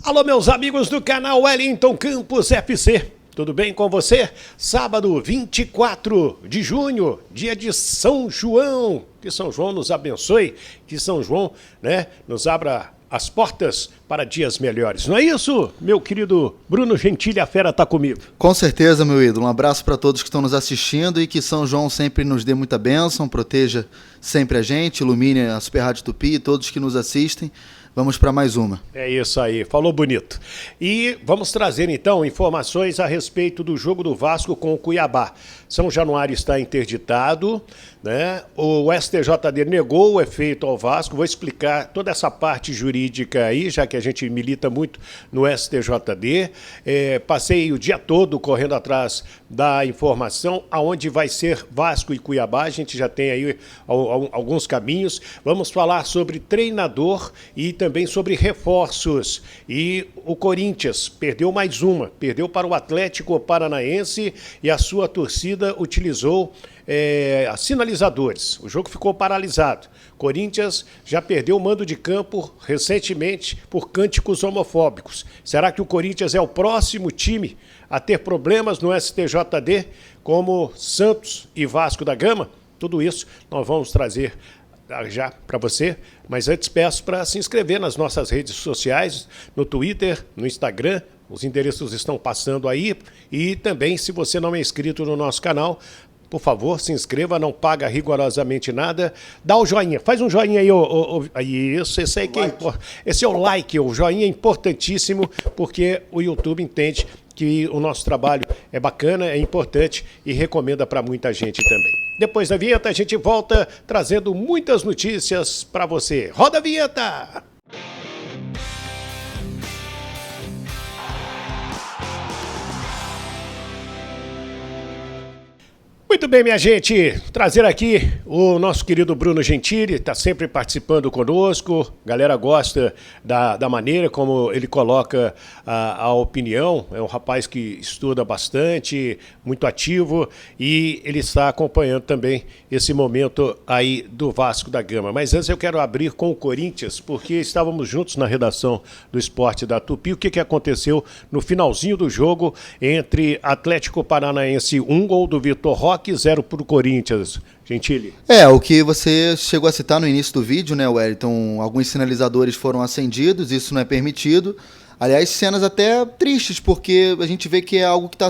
Alô, meus amigos do canal Wellington Campos FC, tudo bem com você? Sábado 24 de junho, dia de São João. Que São João nos abençoe, que São João, nos abra as portas para dias melhores. Não é isso, meu querido Bruno Gentili, a fera está comigo? Com certeza, meu ídolo. Um abraço para todos que estão nos assistindo e que São João sempre nos dê muita bênção, proteja sempre a gente, ilumine a Super Rádio Tupi e todos que nos assistem. Vamos para mais uma. É isso aí, falou bonito. E vamos trazer então informações a respeito do jogo do Vasco com o Cuiabá. São Januário está interditado, né? O STJD negou o efeito ao Vasco. Vou explicar toda essa parte jurídica aí, já que a gente milita muito no STJD. Passei o dia todo correndo atrás da informação aonde vai ser Vasco e Cuiabá. A gente já tem aí alguns caminhos. Vamos falar sobre treinador e também sobre reforços. E o Corinthians perdeu mais uma, perdeu para o Atlético Paranaense e a sua torcida utilizou sinalizadores. O jogo ficou paralisado. Corinthians já perdeu o mando de campo recentemente por cânticos homofóbicos. Será que o Corinthians é o próximo time a ter problemas no STJD, como Santos e Vasco da Gama? Tudo isso nós vamos trazer já para você, mas antes peço para se inscrever nas nossas redes sociais, no Twitter, no Instagram, os endereços estão passando aí, e também se você não é inscrito no nosso canal, por favor, se inscreva, não paga rigorosamente nada, dá o joinha, faz um joinha aí, isso, esse aí que esse é o like, o joinha é importantíssimo, porque o YouTube entende que o nosso trabalho é bacana, é importante e recomenda para muita gente também. Depois da vinheta, a gente volta trazendo muitas notícias para você. Roda a vinheta! Muito bem, minha gente, trazer aqui o nosso querido Bruno Gentili, está sempre participando conosco, a galera gosta da maneira como ele coloca a opinião, é um rapaz que estuda bastante, muito ativo, e ele está acompanhando também esse momento aí do Vasco da Gama. Mas antes eu quero abrir com o Corinthians, porque estávamos juntos na redação do Esporte da Tupi. O que aconteceu no finalzinho do jogo entre Atlético Paranaense, 1 gol do Vitor Roque, 0 para o Corinthians. Gentili. O que você chegou a citar no início do vídeo, né, Wellington? Alguns sinalizadores foram acendidos, isso não é permitido. Aliás, cenas até tristes, porque a gente vê que é algo que está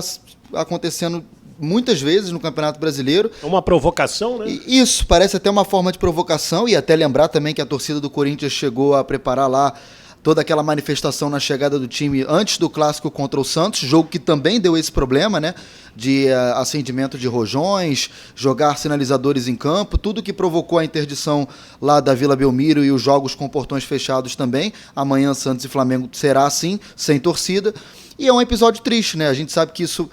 acontecendo muitas vezes no Campeonato Brasileiro. É uma provocação, né? Isso, parece até uma forma de provocação, e até lembrar também que a torcida do Corinthians chegou a preparar lá toda aquela manifestação na chegada do time antes do clássico contra o Santos, jogo que também deu esse problema, né, de acendimento de rojões, jogar sinalizadores em campo, tudo que provocou a interdição lá da Vila Belmiro e os jogos com portões fechados também. Amanhã Santos e Flamengo será assim, sem torcida, e é um episódio triste, né, a gente sabe que isso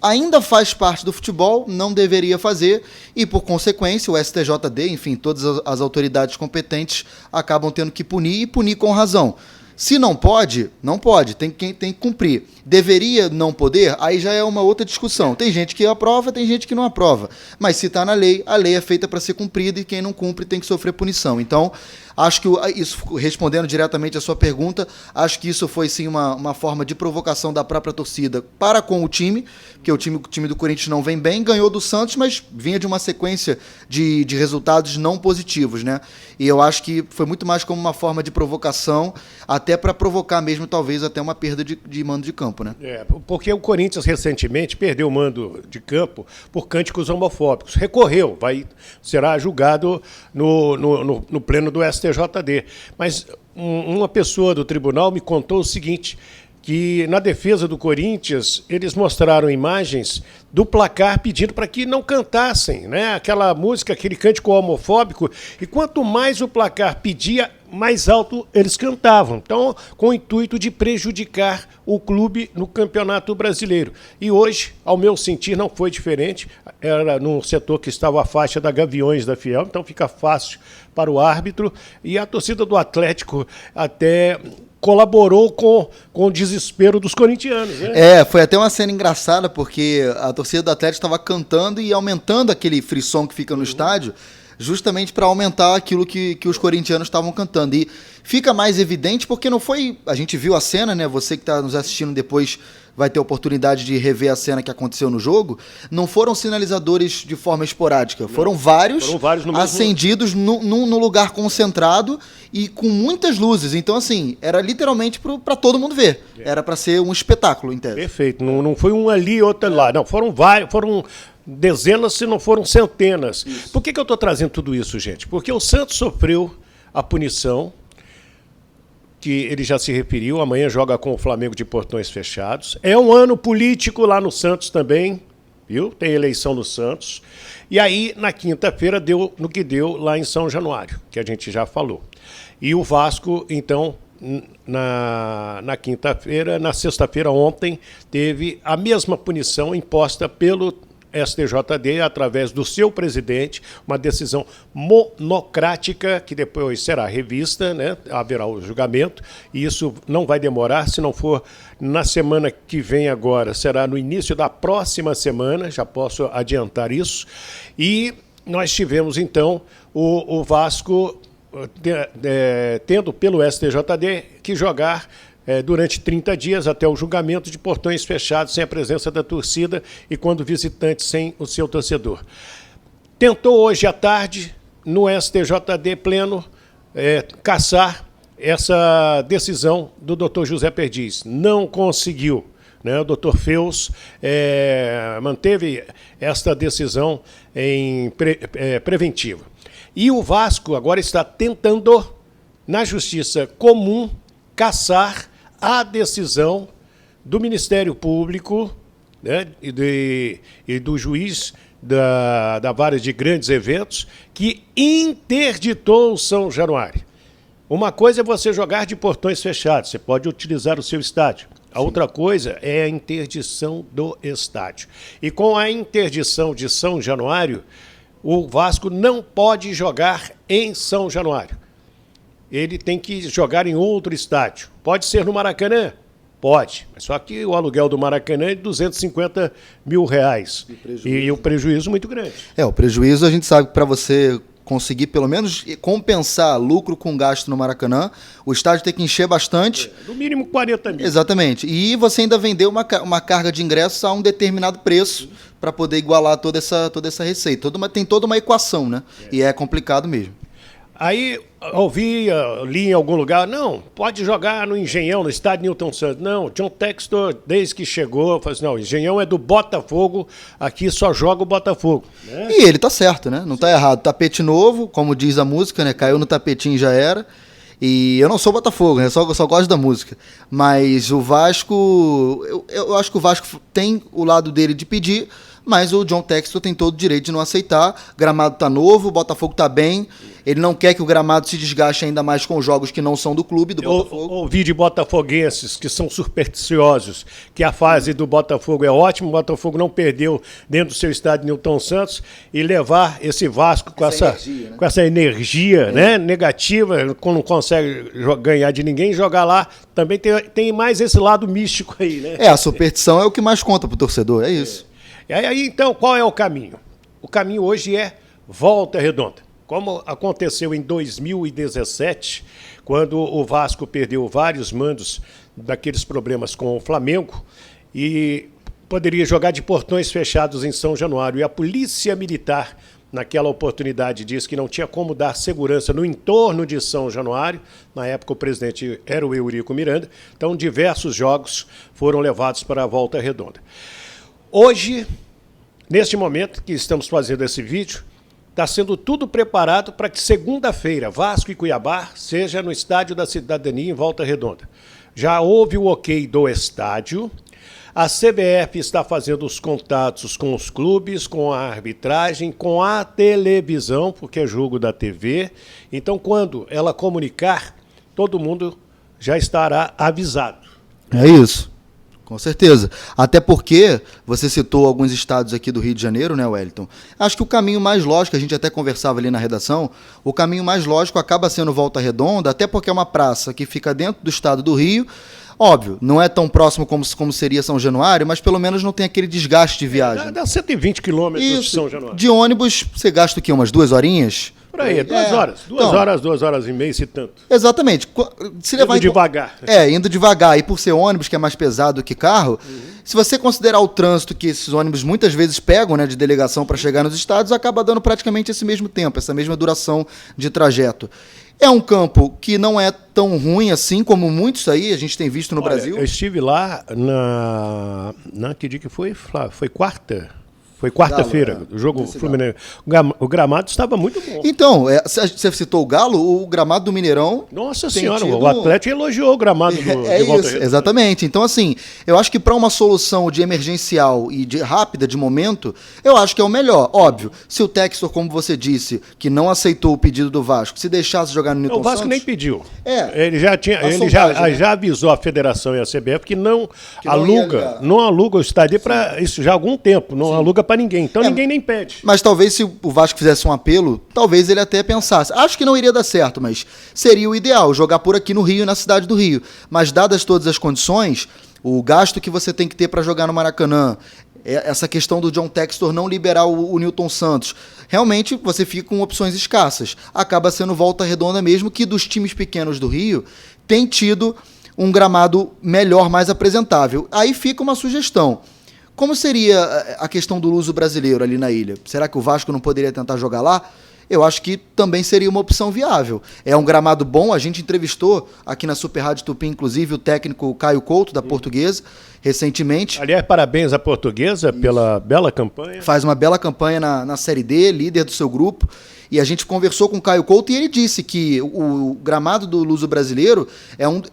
ainda faz parte do futebol, não deveria fazer, e por consequência o STJD, enfim, todas as autoridades competentes acabam tendo que punir, e punir com razão. Se não pode, não pode, tem que cumprir. Deveria não poder, aí já é uma outra discussão. Tem gente que aprova, tem gente que não aprova. Mas se está na lei, a lei é feita para ser cumprida e quem não cumpre tem que sofrer punição. Então, acho que isso, respondendo diretamente a sua pergunta, acho que isso foi sim uma forma de provocação da própria torcida para com o time, porque o time do Corinthians não vem bem, ganhou do Santos, mas vinha de uma sequência de resultados não positivos, né? E eu acho que foi muito mais como uma forma de provocação, até para provocar mesmo, talvez, até uma perda de mando de campo, né? Porque o Corinthians recentemente perdeu o mando de campo por cânticos homofóbicos. Recorreu, será julgado no pleno do STJD. Mas uma pessoa do tribunal me contou o seguinte, que na defesa do Corinthians eles mostraram imagens do placar pedindo para que não cantassem, né? Aquela música, aquele cântico homofóbico, e quanto mais o placar pedia, mais alto eles cantavam. Então, com o intuito de prejudicar o clube no Campeonato Brasileiro. E hoje, ao meu sentir, não foi diferente. Era num setor que estava a faixa da Gaviões da Fiel, então fica fácil para o árbitro. E a torcida do Atlético até colaborou com o desespero dos corintianos, né? Foi até uma cena engraçada, porque a torcida do Atlético estava cantando e aumentando aquele frisson que fica no estádio, justamente para aumentar aquilo que os corintianos estavam cantando. E fica mais evidente porque não foi... A gente viu a cena, né? Você que está nos assistindo depois vai ter oportunidade de rever a cena que aconteceu no jogo. Não foram sinalizadores de forma esporádica. Foram vários acendidos no lugar concentrado e com muitas luzes. Então, assim, era literalmente para todo mundo ver. Era para ser um espetáculo, em tese. Perfeito. Não foi um ali e outro lá. Não, foram vários, foram dezenas, se não foram centenas. Isso. Por que eu estou trazendo tudo isso, gente? Porque o Santos sofreu a punição, que ele já se referiu, amanhã joga com o Flamengo de portões fechados. É um ano político lá no Santos também, viu? Tem eleição no Santos. E aí, na quinta-feira, deu no que deu lá em São Januário, que a gente já falou. E o Vasco, então, na quinta-feira, na sexta-feira ontem, teve a mesma punição imposta pelo STJD, através do seu presidente, uma decisão monocrática, que depois será revista, né? Haverá o julgamento, e isso não vai demorar, se não for na semana que vem agora, será no início da próxima semana, já posso adiantar isso, e nós tivemos, então, o Vasco tendo pelo STJD que jogar durante 30 dias até o julgamento de portões fechados, sem a presença da torcida e quando visitante sem o seu torcedor. Tentou hoje à tarde, no STJD pleno, cassar essa decisão do doutor José Perdiz. Não conseguiu. Né? O doutor Feus manteve esta decisão em preventiva. E o Vasco agora está tentando, na Justiça Comum, cassar a decisão do Ministério Público, né, e do juiz da Vara de Grandes Eventos, que interditou o São Januário. Uma coisa é você jogar de portões fechados, você pode utilizar o seu estádio. A outra coisa é a interdição do estádio. E com a interdição de São Januário, o Vasco não pode jogar em São Januário. Ele tem que jogar em outro estádio. Pode ser no Maracanã? Pode. Mas só que o aluguel do Maracanã é de R$250 mil. E o prejuízo muito grande. O prejuízo a gente sabe que para você conseguir pelo menos compensar lucro com gasto no Maracanã, o estádio tem que encher bastante. No mínimo 40 mil. Exatamente. E você ainda vendeu uma carga de ingressos a um determinado preço para poder igualar toda essa receita. Tem toda uma equação, né? E é complicado mesmo. Aí li em algum lugar, não, pode jogar no Engenhão, no estádio Newton Santos. Não, John Textor, desde que chegou, falou assim, não, o Engenhão é do Botafogo, aqui só joga o Botafogo. Né? E ele tá certo, né? Não tá errado. Tapete novo, como diz a música, né? Caiu no tapetinho e já era. E eu não sou Botafogo, né? Só gosto da música. Mas o Vasco, eu acho que o Vasco tem o lado dele de pedir, mas o John Textor tem todo o direito de não aceitar. O gramado tá novo, o Botafogo tá bem. Ele não quer que o gramado se desgaste ainda mais com jogos que não são do clube, do Botafogo. Eu ouvi de botafoguenses que são supersticiosos, que a fase do Botafogo é ótima, o Botafogo não perdeu dentro do seu estádio Newton Santos, e levar esse Vasco com essa energia, né, negativa, quando não consegue ganhar de ninguém, jogar lá, também tem mais esse lado místico aí, né? A superstição é o que mais conta pro torcedor, é isso. E aí, então, qual é o caminho? O caminho hoje é Volta Redonda. Como aconteceu em 2017, quando o Vasco perdeu vários mandos daqueles problemas com o Flamengo e poderia jogar de portões fechados em São Januário. E a Polícia Militar, naquela oportunidade, disse que não tinha como dar segurança no entorno de São Januário. Na época, o presidente era o Eurico Miranda. Então, diversos jogos foram levados para a Volta Redonda. Hoje, neste momento que estamos fazendo esse vídeo, está sendo tudo preparado para que segunda-feira, Vasco e Cuiabá, seja no Estádio da Cidadania, em Volta Redonda. Já houve o ok do estádio, a CBF está fazendo os contatos com os clubes, com a arbitragem, com a televisão, porque é jogo da TV. Então, quando ela comunicar, todo mundo já estará avisado. É isso. Com certeza. Até porque você citou alguns estados aqui do Rio de Janeiro, né, Wellington? Acho que o caminho mais lógico, a gente até conversava ali na redação, o caminho mais lógico acaba sendo Volta Redonda, até porque é uma praça que fica dentro do estado do Rio. Óbvio, não é tão próximo como seria São Januário, mas pelo menos não tem aquele desgaste de viagem. Dá 120 quilômetros de São Januário. De ônibus, você gasta o quê? Umas 2 horinhas? Por aí, 2 horas. 2 horas e meia, se tanto. Exatamente. Se levar indo devagar. Indo devagar. E por ser ônibus, que é mais pesado que carro, se você considerar o trânsito que esses ônibus muitas vezes pegam, né, de delegação para chegar nos estados, acaba dando praticamente esse mesmo tempo, essa mesma duração de trajeto. É um campo que não é tão ruim assim como muitos aí a gente tem visto no Brasil. Eu estive lá que dia que foi? Foi quarta? Foi quarta-feira, o jogo Fluminense. O gramado estava muito bom. Então, você citou o Galo, o gramado do Mineirão... Nossa senhora, o Atlético elogiou o gramado de Volta Redonda. Exatamente. Então, assim, eu acho que para uma solução de emergencial e de rápida, de momento, eu acho que é o melhor. Óbvio, se o Textor, como você disse, que não aceitou o pedido do Vasco, se deixasse jogar no Newton Santos... O Vasco nem pediu. Ele já avisou a federação e a CBF que não aluga o estádio para isso já há algum tempo, não aluga para ninguém, então ninguém nem pede. Mas talvez se o Vasco fizesse um apelo, talvez ele até pensasse. Acho que não iria dar certo, mas seria o ideal, jogar por aqui no Rio, na cidade do Rio. Mas dadas todas as condições, o gasto que você tem que ter para jogar no Maracanã, essa questão do John Textor não liberar o Newton Santos, realmente você fica com opções escassas. Acaba sendo Volta Redonda mesmo, que dos times pequenos do Rio tem tido um gramado melhor, mais apresentável. Aí fica uma sugestão. Como seria a questão do luso brasileiro ali na ilha? Será que o Vasco não poderia tentar jogar lá? Eu acho que também seria uma opção viável. É um gramado bom, a gente entrevistou aqui na Super Rádio Tupi, inclusive, o técnico Caio Couto, da Portuguesa, recentemente. Aliás, parabéns à Portuguesa pela bela campanha. Faz uma bela campanha na Série D, líder do seu grupo. E a gente conversou com o Caio Couto e ele disse que o gramado do luso brasileiro,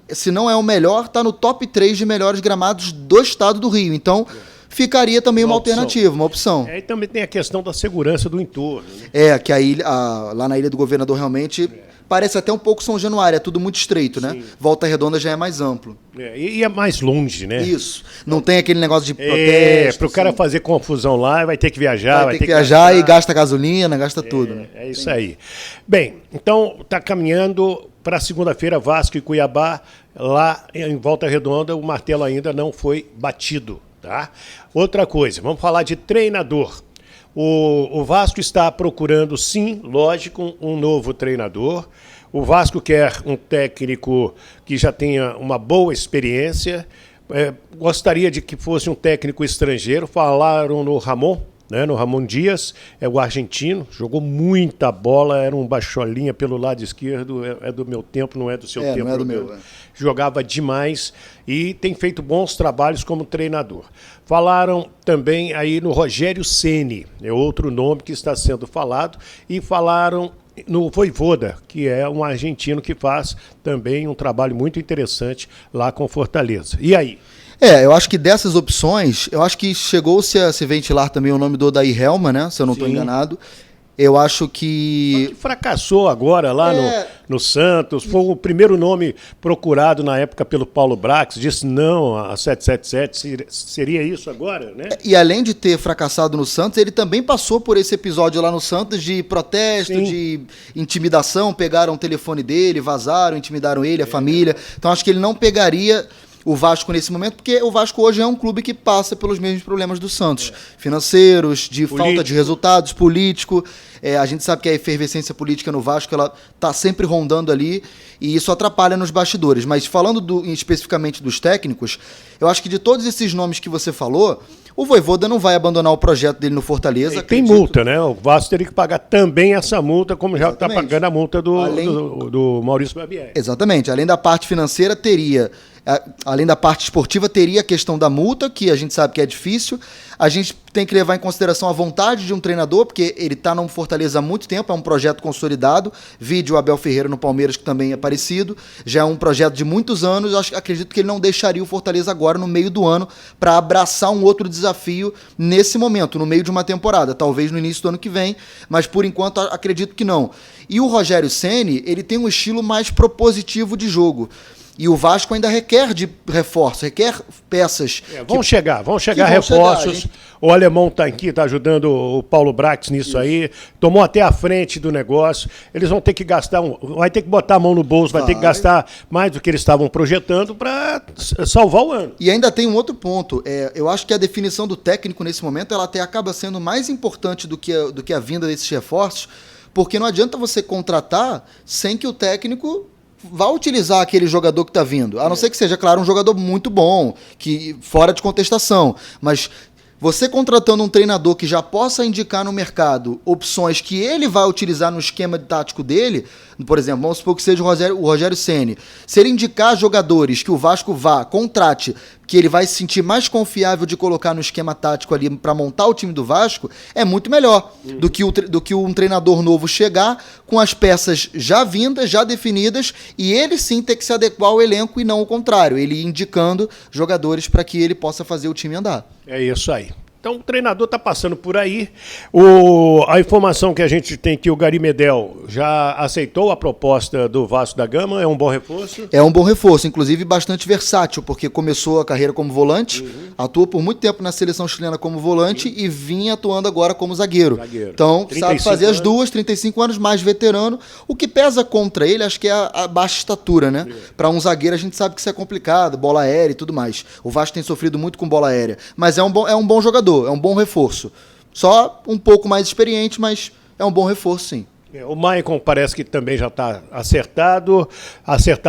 se não é o melhor, está no top 3 de melhores gramados do estado do Rio. Então... ficaria também uma alternativa, uma opção. E também tem a questão da segurança do entorno. Né? Que lá na Ilha do Governador realmente parece até um pouco São Januário, é tudo muito estreito, né? Volta Redonda já é mais amplo. E é mais longe, né? Isso. Não tem aquele negócio de protesto. Para o cara fazer confusão lá, vai ter que viajar. Vai ter que viajar e gasta gasolina, gasta tudo. Né? É isso aí. Bem, então está caminhando para segunda-feira, Vasco e Cuiabá, lá em Volta Redonda, o martelo ainda não foi batido. Tá? Outra coisa, vamos falar de treinador. O Vasco está procurando, sim, lógico, um novo treinador. O Vasco quer um técnico que já tenha uma boa experiência. Gostaria de que fosse um técnico estrangeiro. Falaram no Ramon, né, no Ramon Dias, é o argentino, jogou muita bola, era um baixolinha pelo lado esquerdo, é do meu tempo, não é do seu tempo. Não é do meu. Jogava demais e tem feito bons trabalhos como treinador. Falaram também aí no Rogério Ceni, é outro nome que está sendo falado, e falaram no Vojvoda, que é um argentino que faz também um trabalho muito interessante lá com Fortaleza. E aí? Eu acho que dessas opções, eu acho que chegou-se a se ventilar também o nome do Odair Helma, né? Se eu não estou enganado. Eu acho que... Só que fracassou agora lá no Santos. Foi o primeiro nome procurado na época pelo Paulo Brax. Disse não a 777. Seria isso agora, né? E além de ter fracassado no Santos, ele também passou por esse episódio lá no Santos de protesto, de intimidação. Pegaram o telefone dele, vazaram, intimidaram ele, a família. Então acho que ele não pegaria o Vasco nesse momento, porque o Vasco hoje é um clube que passa pelos mesmos problemas do Santos, financeiros, de falta de resultados, político. A gente sabe que a efervescência política no Vasco ela está sempre rondando ali e isso atrapalha nos bastidores. Mas falando especificamente dos técnicos, eu acho que de todos esses nomes que você falou, o Vojvoda não vai abandonar o projeto dele no Fortaleza. Tem multa, né? O Vasco teria que pagar também essa multa, como já está pagando a multa do Maurício Barbieri. Exatamente. Além da parte financeira, além da parte esportiva, teria a questão da multa, que a gente sabe que é difícil. A gente tem que levar em consideração a vontade de um treinador, porque ele está no Fortaleza há muito tempo, é um projeto consolidado. Vídeo Abel Ferreira no Palmeiras, que também é parecido. Já é um projeto de muitos anos. Acredito que ele não deixaria o Fortaleza agora, no meio do ano, para abraçar um outro desafio nesse momento, no meio de uma temporada. Talvez no início do ano que vem, mas por enquanto acredito que não. E o Rogério Ceni, ele tem um estilo mais propositivo de jogo. E o Vasco ainda requer de reforço, requer peças. Vão chegar reforços. O alemão está aqui, está ajudando o Paulo Brax nisso aí. Tomou até a frente do negócio. Eles vão ter que gastar, vai ter que botar a mão no bolso, vai ter que gastar mais do que eles estavam projetando para salvar o ano. E ainda tem um outro ponto. Eu acho que a definição do técnico nesse momento ela até acaba sendo mais importante do que a vinda desses reforços. Porque não adianta você contratar sem que o técnico vá utilizar aquele jogador que está vindo. A não ser que seja, claro, um jogador muito bom, que fora de contestação. Mas você contratando um treinador que já possa indicar no mercado opções que ele vai utilizar no esquema tático dele, por exemplo, vamos supor que seja o Rogério Ceni. Se ele indicar jogadores que o Vasco contrate, que ele vai se sentir mais confiável de colocar no esquema tático ali para montar o time do Vasco, é muito melhor do que um treinador novo chegar com as peças já vindas, já definidas, e ele sim ter que se adequar ao elenco e não o contrário, ele indicando jogadores para que ele possa fazer o time andar. É isso aí. Então, o treinador está passando por aí. A informação que a gente tem que o Gary Medel já aceitou a proposta do Vasco da Gama, é um bom reforço? É um bom reforço, inclusive bastante versátil, porque começou a carreira como volante, atuou por muito tempo na seleção chilena como volante e vinha atuando agora como zagueiro. Então, sabe fazer as duas, 35 anos, mais veterano. O que pesa contra ele, acho que é a baixa estatura, né? Para um zagueiro, a gente sabe que isso é complicado, bola aérea e tudo mais. O Vasco tem sofrido muito com bola aérea, mas é um bom jogador. É um bom reforço. Só um pouco mais experiente, mas é um bom reforço, sim. O Maicon parece que também já está acertado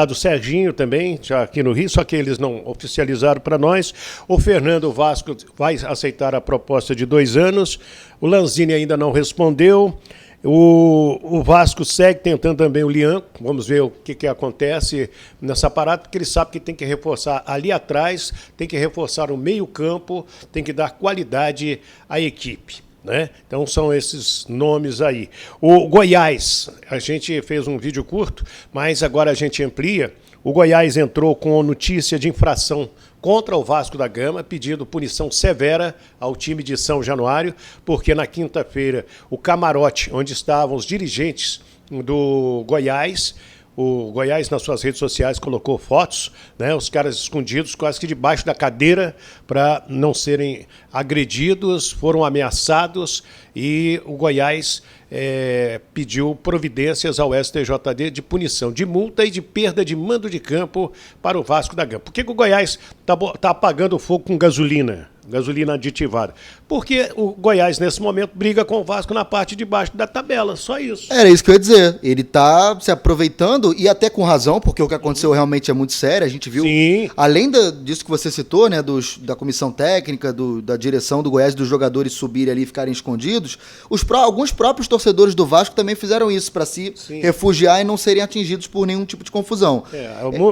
o Serginho também, já aqui no Rio, só que eles não oficializaram para nós. O Fernando Vasco vai aceitar a proposta de 2 anos, o Lanzini ainda não respondeu. O Vasco segue tentando também o Lian, vamos ver o que acontece nessa parada, porque ele sabe que tem que reforçar ali atrás, tem que reforçar o meio-campo, tem que dar qualidade à equipe, né? Então são esses nomes aí. O Goiás, a gente fez um vídeo curto, mas agora a gente amplia. O Goiás entrou com notícia de infração contra o Vasco da Gama, pedindo punição severa ao time de São Januário, porque na quinta-feira o camarote onde estavam os dirigentes do Goiás, o Goiás nas suas redes sociais colocou fotos, né, os caras escondidos quase que debaixo da cadeira para não serem agredidos, foram ameaçados e o Goiás pediu providências ao STJD de punição de multa e de perda de mando de campo para o Vasco da Gama. Por que o Goiás está apagando o fogo com gasolina aditivada? Porque o Goiás, nesse momento, briga com o Vasco na parte de baixo da tabela, só isso. Era isso que eu ia dizer. Ele está se aproveitando, e até com razão, porque o que aconteceu realmente é muito sério. A gente viu, sim, além disso que você citou, né, da comissão técnica, da direção do Goiás, dos jogadores subirem ali e ficarem escondidos, alguns próprios torcedores do Vasco também fizeram isso para se refugiar e não serem atingidos por nenhum tipo de confusão.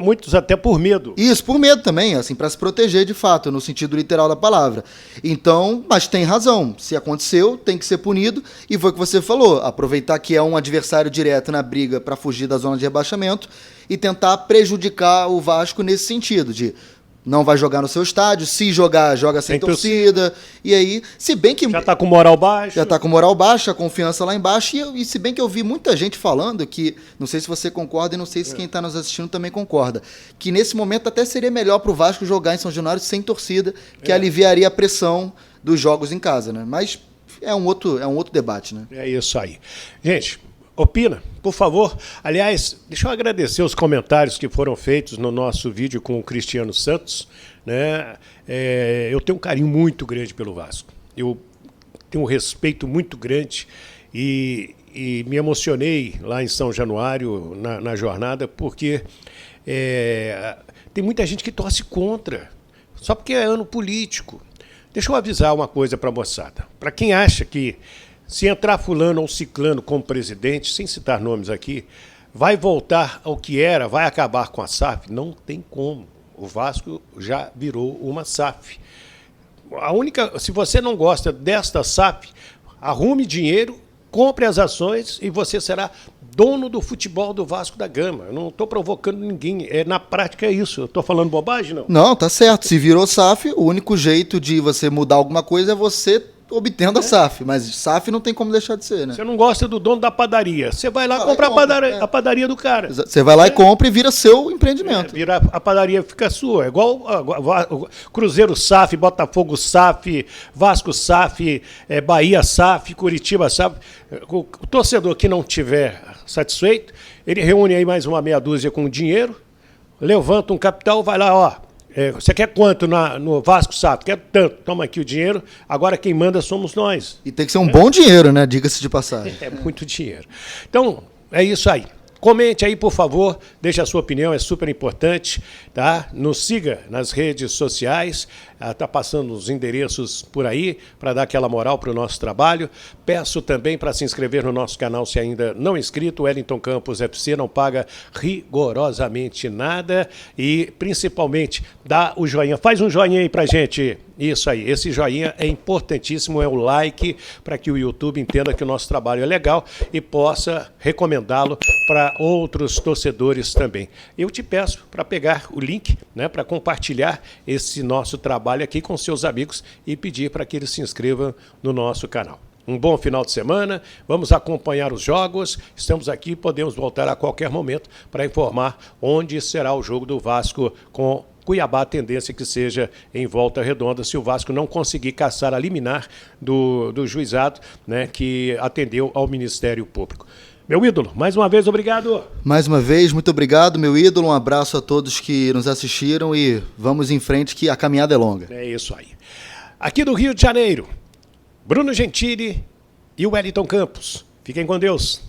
Muitos até por medo. Isso, por medo também, assim, para se proteger de fato, no sentido literal da palavra. Então, mas tem razão. Se aconteceu, tem que ser punido. E foi o que você falou, aproveitar que é um adversário direto na briga para fugir da zona de rebaixamento e tentar prejudicar o Vasco nesse sentido, de não vai jogar no seu estádio, se jogar, joga sem torcida. E aí, se bem que... Já está com moral baixa. Já está com moral baixa, a confiança lá embaixo. E se bem que eu vi muita gente falando que, não sei se você concorda e não sei se quem está nos assistindo também concorda, que nesse momento até seria melhor para o Vasco jogar em São Januário sem torcida, que aliviaria a pressão dos jogos em casa, né? Mas é um outro debate, né? É isso aí. Gente, opina, por favor. Aliás, deixa eu agradecer os comentários que foram feitos no nosso vídeo com o Cristiano Santos, né? Eu tenho um carinho muito grande pelo Vasco. Eu tenho um respeito muito grande e me emocionei lá em São Januário, na jornada, porque tem muita gente que torce contra, só porque é ano político. Deixa eu avisar uma coisa para a moçada. Para quem acha que se entrar fulano ou ciclano como presidente, sem citar nomes aqui, vai voltar ao que era, vai acabar com a SAF, não tem como. O Vasco já virou uma SAF. Se você não gosta desta SAF, arrume dinheiro, compre as ações e você será dono do futebol do Vasco da Gama. Eu não estou provocando ninguém. Na prática é isso. Eu estou falando bobagem, não? Não, tá certo. Se virou SAF, o único jeito de você mudar alguma coisa é você obtendo a SAF, mas SAF não tem como deixar de ser, né? Você não gosta do dono da padaria, você vai lá e compra a padaria do cara. Você vai lá e compra e vira seu empreendimento. A padaria fica sua, é igual Cruzeiro SAF, Botafogo SAF, Vasco SAF, Bahia SAF, Curitiba SAF. O torcedor que não tiver satisfeito, ele reúne aí mais uma meia dúzia com dinheiro, levanta um capital, vai lá, Você quer quanto no Vasco Sato? Quer tanto. Toma aqui o dinheiro. Agora quem manda somos nós. E tem que ser um bom dinheiro, né? Diga-se de passagem. É muito dinheiro. Então, é isso aí. Comente aí, por favor, deixe a sua opinião, é super importante, tá? Nos siga nas redes sociais, tá passando os endereços por aí para dar aquela moral para o nosso trabalho. Peço também para se inscrever no nosso canal se ainda não é inscrito, Wellington Campos FC não paga rigorosamente nada e principalmente dá o joinha. Faz um joinha aí pra gente. Isso aí, esse joinha é importantíssimo, é o like para que o YouTube entenda que o nosso trabalho é legal e possa recomendá-lo para outros torcedores também. Eu te peço para pegar o link, né, para compartilhar esse nosso trabalho aqui com seus amigos e pedir para que eles se inscrevam no nosso canal. Um bom final de semana, vamos acompanhar os jogos, estamos aqui, podemos voltar a qualquer momento para informar onde será o jogo do Vasco com Cuiabá, a tendência que seja em Volta Redonda, se o Vasco não conseguir caçar a liminar do juizado, né, que atendeu ao Ministério Público. Meu ídolo, mais uma vez, obrigado. Mais uma vez, muito obrigado, meu ídolo. Um abraço a todos que nos assistiram e vamos em frente que a caminhada é longa. É isso aí. Aqui do Rio de Janeiro, Bruno Gentili e o Wellington Campos. Fiquem com Deus.